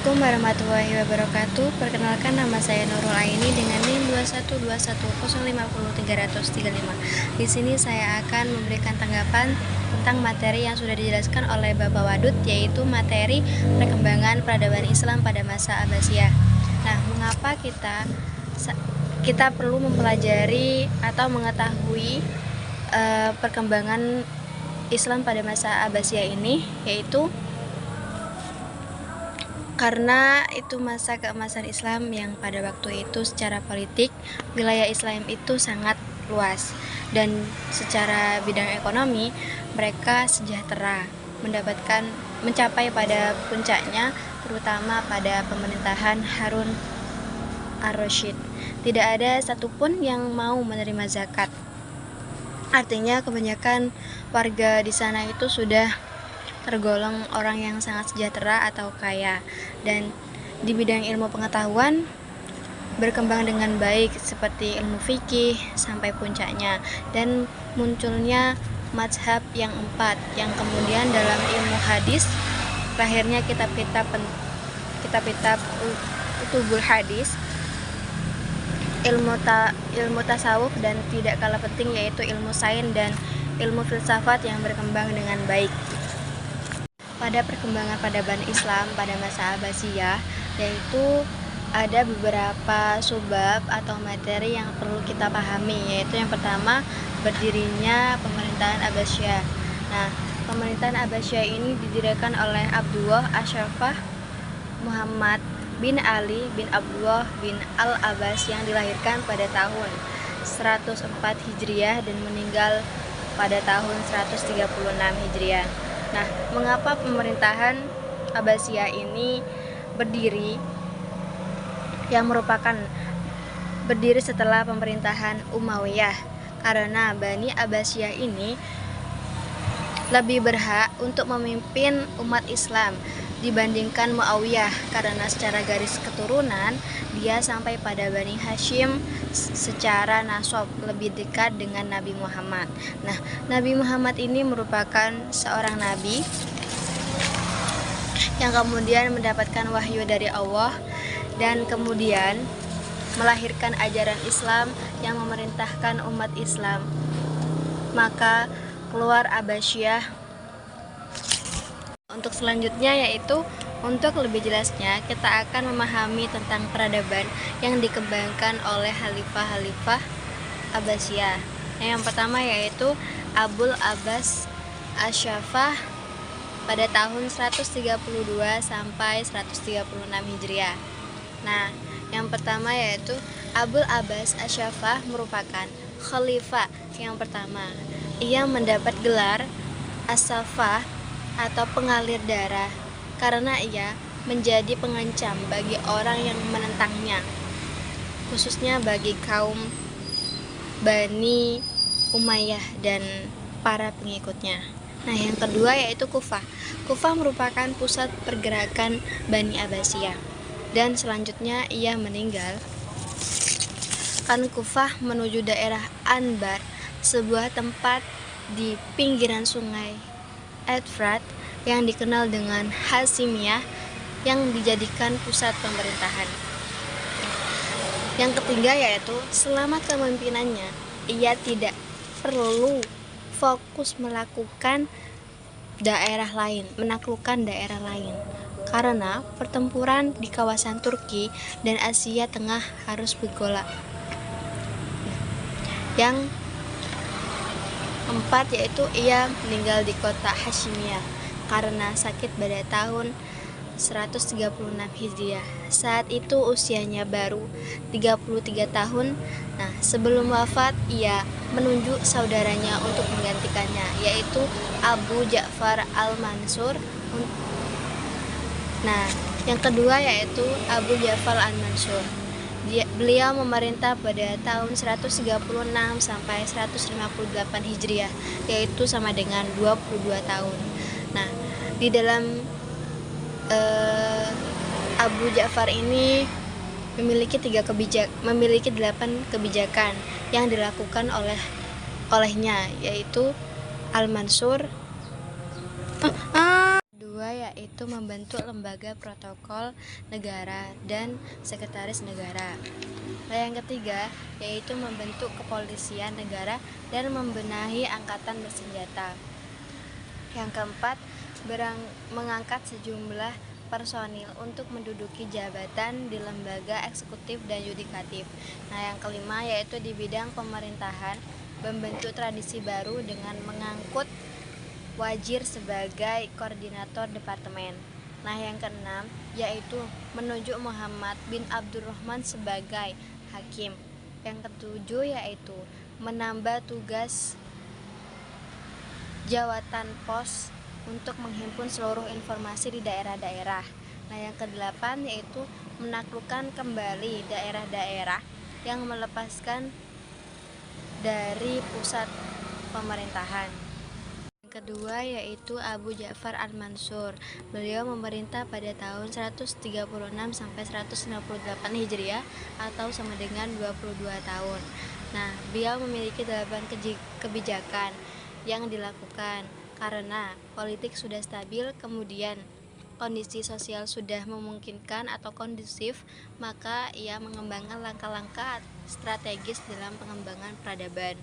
Assalamualaikum warahmatullahi wabarakatuh. Perkenalkan, nama saya Nurul Aini dengan NIM 21210500335. Di sini saya akan memberikan tanggapan tentang materi yang sudah dijelaskan oleh Bapak Wadud, yaitu materi perkembangan peradaban Islam pada masa Abbasiyah. Nah, mengapa kita perlu mempelajari atau mengetahui perkembangan Islam pada masa Abbasiyah ini, yaitu karena itu masa keemasan Islam yang pada waktu itu secara politik wilayah Islam itu sangat luas, dan secara bidang ekonomi mereka sejahtera, mencapai pada puncaknya terutama pada pemerintahan Harun ar-Rasyid. Tidak ada satupun yang mau menerima zakat. Artinya kebanyakan warga di sana itu sudah tergolong orang yang sangat sejahtera atau kaya, dan di bidang ilmu pengetahuan berkembang dengan baik seperti ilmu fikih sampai puncaknya, dan munculnya mazhab yang 4 yang kemudian dalam ilmu hadis lahirnya kitab-kitab utubul hadis, ilmu tasawuf, dan tidak kalah penting yaitu ilmu sains dan ilmu filsafat yang berkembang dengan baik. Pada perkembangan peradaban Islam pada masa Abbasiyah, yaitu ada beberapa subbab atau materi yang perlu kita pahami, yaitu yang pertama, berdirinya pemerintahan Abbasiyah. Nah, pemerintahan Abbasiyah ini didirikan oleh Abdullah Asyafah Muhammad bin Ali bin Abdullah bin Al-Abbas yang dilahirkan pada tahun 104 Hijriah dan meninggal pada tahun 136 Hijriah. Nah, mengapa pemerintahan Abbasiyah ini berdiri, yang merupakan berdiri setelah pemerintahan Umayyah? Karena Bani Abbasiyah ini lebih berhak untuk memimpin umat Islam dibandingkan Muawiyah, karena secara garis keturunan dia sampai pada Bani Hashim, secara nasab lebih dekat dengan Nabi Muhammad. Nah, Nabi Muhammad ini merupakan seorang nabi yang kemudian mendapatkan wahyu dari Allah dan kemudian melahirkan ajaran Islam yang memerintahkan umat Islam. Maka keluar Abbasiyah. Untuk selanjutnya, yaitu untuk lebih jelasnya kita akan memahami tentang peradaban yang dikembangkan oleh Khalifah Abbasiyah. Yang pertama yaitu Abul Abbas Asyafah pada tahun 132 sampai 136 Hijriah. Nah, yang pertama yaitu Abul Abbas Asyafah merupakan khalifah yang pertama. Ia mendapat gelar As-Safah atau pengalir darah karena ia menjadi pengancam bagi orang yang menentangnya, khususnya bagi kaum Bani Umayyah dan para pengikutnya. Nah, yang kedua yaitu Kufah. Kufah merupakan pusat pergerakan Bani Abbasiyah, dan selanjutnya ia meninggal. Kufah menuju daerah Anbar, sebuah tempat di pinggiran sungai Efrat yang dikenal dengan Hasimiyah, yang dijadikan pusat pemerintahan. Yang ketiga yaitu selama kepemimpinannya ia tidak perlu fokus menaklukkan daerah lain karena pertempuran di kawasan Turki dan Asia Tengah harus bergolak. Yang keempat yaitu ia meninggal di kota Hashimiyah karena sakit pada tahun 136 Hijriah. Saat itu usianya baru 33 tahun. Nah, sebelum wafat ia menunjuk saudaranya untuk menggantikannya, yaitu Abu Ja'far al-Mansur. Nah, yang kedua yaitu Abu Ja'far al-Mansur. Beliau memerintah pada tahun 136 sampai 158 Hijriah, yaitu sama dengan 22 tahun. Nah, di dalam Abu Ja'far ini memiliki 8 kebijakan yang dilakukan olehnya, yaitu Al-Mansur. Kedua yaitu membentuk lembaga protokol negara dan sekretaris negara. Nah, yang ketiga yaitu membentuk kepolisian negara dan membenahi angkatan bersenjata. Yang keempat, mengangkat sejumlah personil untuk menduduki jabatan di lembaga eksekutif dan yudikatif. Nah, yang kelima yaitu di bidang pemerintahan, membentuk tradisi baru dengan mengangkut wazir sebagai koordinator departemen. Nah, yang keenam yaitu menunjuk Muhammad bin Abdurrahman sebagai hakim. Yang ketujuh yaitu menambah tugas jawatan pos untuk menghimpun seluruh informasi di daerah-daerah. Nah, yang kedelapan yaitu menaklukkan kembali daerah-daerah yang melepaskan dari pusat pemerintahan. Yang kedua yaitu Abu Ja'far al-Mansur. Beliau memerintah pada tahun 136 sampai 168 Hijriah atau sama dengan 22 tahun. Nah, beliau memiliki 8 kebijakan yang dilakukan karena politik sudah stabil, kemudian kondisi sosial sudah memungkinkan atau kondusif, maka ia mengembangkan langkah-langkah strategis dalam pengembangan peradaban.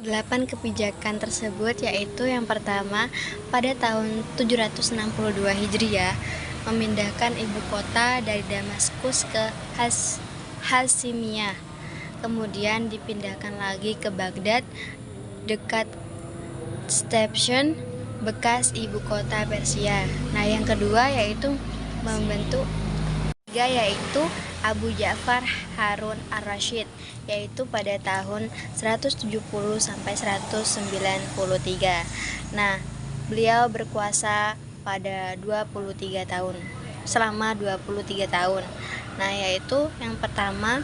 8 kebijakan tersebut yaitu yang pertama, pada tahun 762 Hijriah memindahkan ibu kota dari Damaskus ke Hasimiyah, kemudian dipindahkan lagi ke Baghdad dekat stasiun bekas ibu kota Persia. Nah, yang kedua yaitu membentuk yaitu Abu Ja'far Harun ar-Rasyid, yaitu pada tahun 170 sampai 193. Nah, beliau berkuasa pada 23 tahun. Selama 23 tahun. Nah, yaitu yang pertama,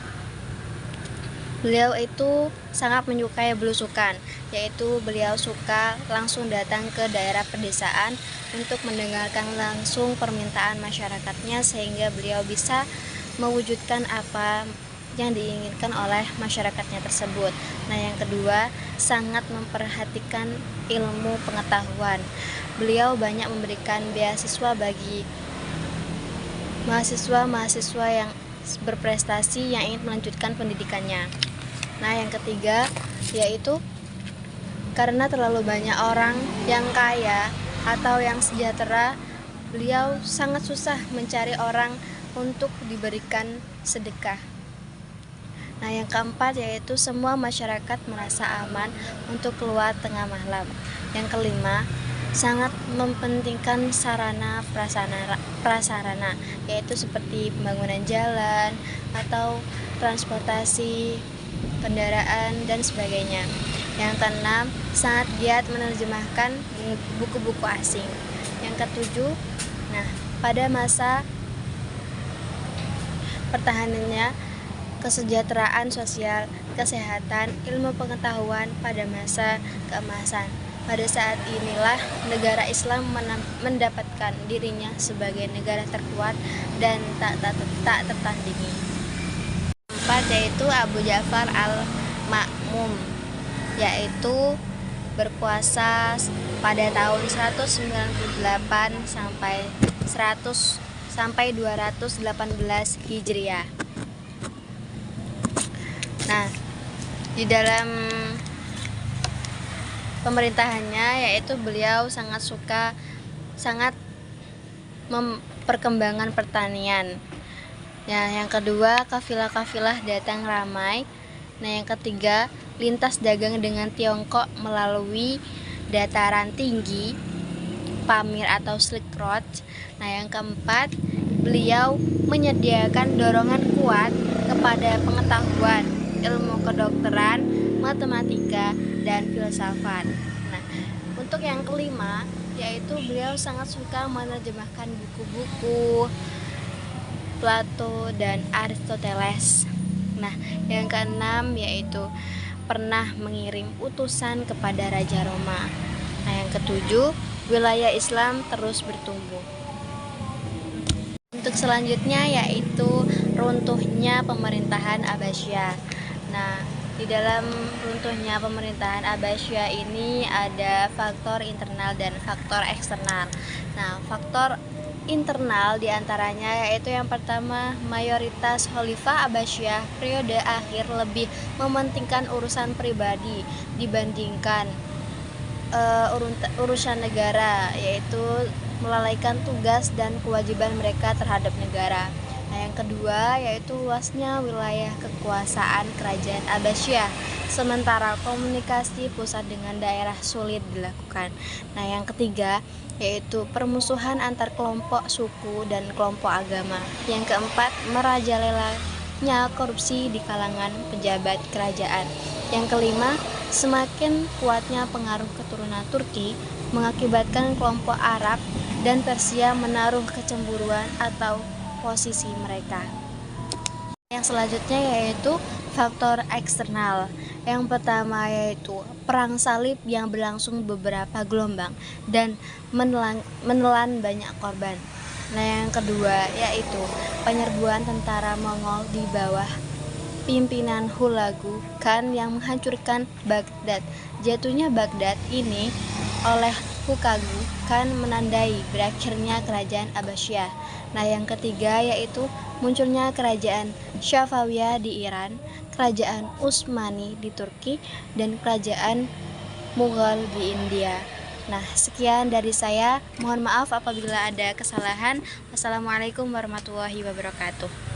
beliau itu sangat menyukai belusukan, yaitu beliau suka langsung datang ke daerah pedesaan untuk mendengarkan langsung permintaan masyarakatnya sehingga beliau bisa mewujudkan apa yang diinginkan oleh masyarakatnya tersebut. Nah, yang kedua, sangat memperhatikan ilmu pengetahuan. Beliau banyak memberikan beasiswa bagi mahasiswa-mahasiswa yang berprestasi yang ingin melanjutkan pendidikannya. Nah, yang ketiga yaitu karena terlalu banyak orang yang kaya atau yang sejahtera, beliau sangat susah mencari orang untuk diberikan sedekah. Nah, yang keempat yaitu semua masyarakat merasa aman untuk keluar tengah malam. Yang kelima, sangat mempentingkan sarana prasarana, yaitu seperti pembangunan jalan atau transportasi kendaraan dan sebagainya. Yang keenam, sangat giat menerjemahkan buku-buku asing. Yang ketujuh, nah, pada masa pertahanannya, kesejahteraan sosial, kesehatan, ilmu pengetahuan pada masa keemasan. Pada saat inilah negara Islam mendapatkan dirinya sebagai negara terkuat dan tak tertandingi. Keempat yaitu Abu Ja'far al-Ma'mum, yaitu berkuasa pada tahun 198 sampai 218 Hijriah. Nah, di dalam pemerintahannya yaitu beliau sangat perkembangan pertanian. Nah, yang kedua, kafilah-kafilah datang ramai. Nah, yang ketiga, lintas dagang dengan Tiongkok melalui dataran tinggi Pamir atau Silk Road. Nah, yang keempat, beliau menyediakan dorongan kuat kepada pengetahuan, ilmu kedokteran, matematika, dan filsafat. Nah, untuk yang kelima, yaitu beliau sangat suka menerjemahkan buku-buku Plato dan Aristoteles. Nah, yang keenam yaitu pernah mengirim utusan kepada Raja Roma. Nah, yang ketujuh, wilayah Islam terus bertumbuh. Untuk selanjutnya yaitu runtuhnya pemerintahan Abbasiyah. Nah, di dalam runtuhnya pemerintahan Abbasiyah ini ada faktor internal dan faktor eksternal. Nah, faktor internal diantaranya yaitu yang pertama, mayoritas Khalifah Abbasiyah periode akhir lebih mementingkan urusan pribadi dibandingkan urusan negara, yaitu melalaikan tugas dan kewajiban mereka terhadap negara. Nah, yang kedua yaitu luasnya wilayah kekuasaan kerajaan Abbasiyah, sementara komunikasi pusat dengan daerah sulit dilakukan. Nah, yang ketiga yaitu permusuhan antar kelompok suku dan kelompok agama. Yang keempat, merajalelanya korupsi di kalangan pejabat kerajaan. Yang kelima, semakin kuatnya pengaruh keturunan Turki mengakibatkan kelompok Arab dan Persia menaruh kecemburuan atau posisi mereka. Yang selanjutnya yaitu faktor eksternal. Yang pertama yaitu perang salib yang berlangsung beberapa gelombang dan menelan banyak korban. Nah, yang kedua yaitu penyerbuan tentara Mongol di bawah pimpinan Hulagu Khan yang menghancurkan Baghdad. Jatuhnya Baghdad ini oleh Hulagu Khan menandai berakhirnya kerajaan Abbasiyah. Nah, yang ketiga yaitu munculnya kerajaan Safawiyah di Iran, kerajaan Utsmani di Turki, dan kerajaan Mughal di India. Nah, sekian dari saya. Mohon maaf apabila ada kesalahan. Wassalamualaikum warahmatullahi wabarakatuh.